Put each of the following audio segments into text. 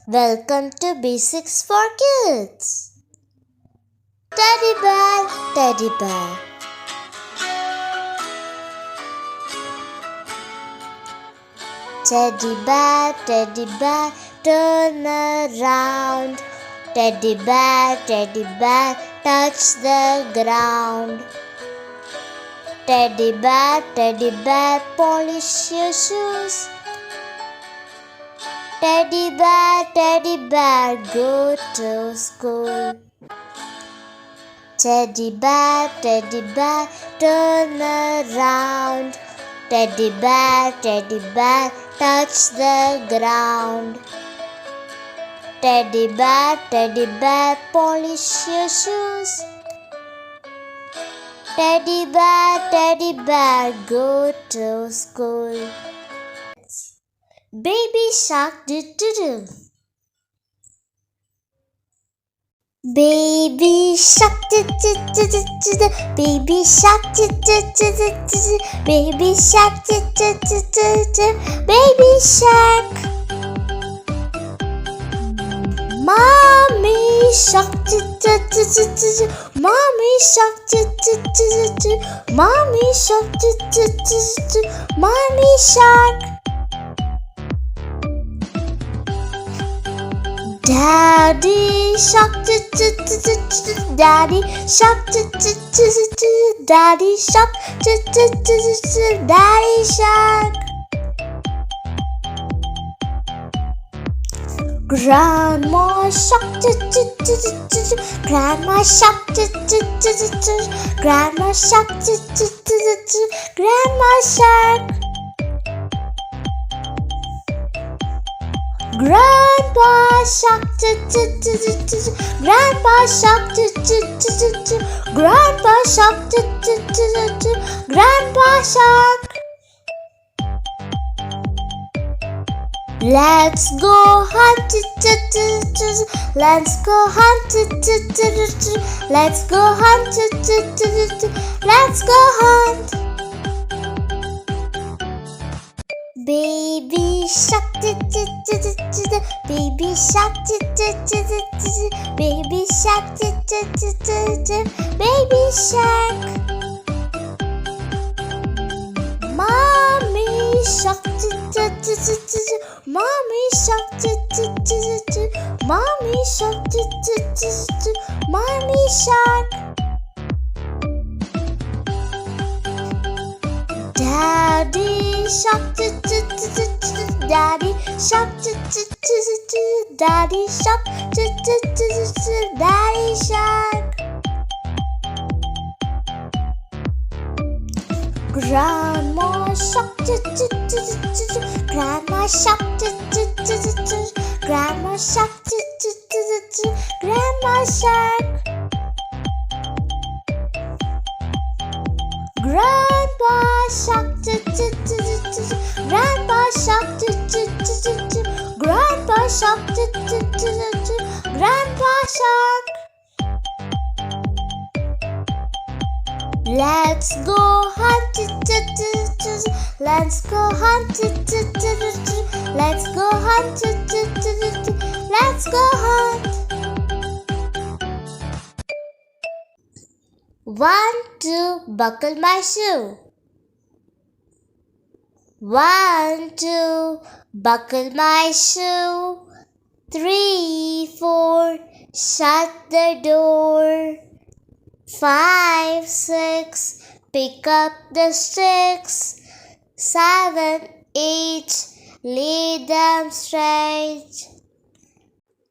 Welcome to Basics for Kids. Teddy bear, teddy bear. Teddy bear, turn around. Teddy bear, touch the ground. Teddy bear, polish your shoes. Teddy bear, go to school. Teddy bear, turn around. Teddy bear, touch the ground. Teddy bear, polish your shoes. Teddy bear, go to school. Baby shark do. Baby shark do. Baby shark do. Baby shark do. Baby shark. Mommy shark do. Mommy shark do. Mommy shark do. Mommy shark. Daddy shark, Daddy shark, Daddy shark, Daddy shark. Grandma shark, Grandma shark, Grandma shark, Grandma shark. Grandpa shark, Grandpa shark, Grandpa shark, Grandpa shark. Let's go hunt, let's go hunt, let's go hunt, let's go hunt. Baby shark, baby shark, baby shark, baby shark. Mommy shark, mommy shark, mommy shark, mommy shark. Daddy shark, Daddy shark, Daddy shark, Daddy shark. Grandma shark, Grandma shark, Grandma shark, Grandma shark. Grandpa shark, Grandpa shark, Grandpa shark, Grandpa shark. Let's go hunt, let's go hunt, let's go hunt, let's go hunt. 1, 2, buckle my shoe. 1, 2, buckle my shoe. 3, 4, shut the door. 5, 6, pick up the sticks. 7, 8, lay them straight.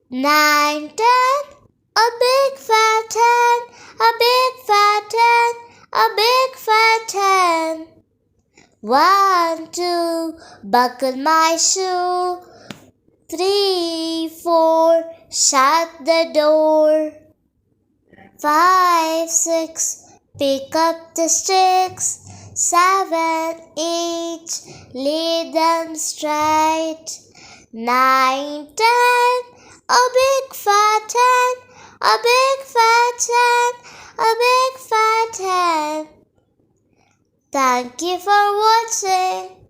9, 10, a big fat hen, a big fat hen, a big fat hen. 1, 2, buckle my shoe. 3, 4, shut the door. 5, 6, pick up the sticks. 7, 8, lay them straight. 9, 10, a big fat hen, a big fat hen, a big fat hen. Thank you for watching.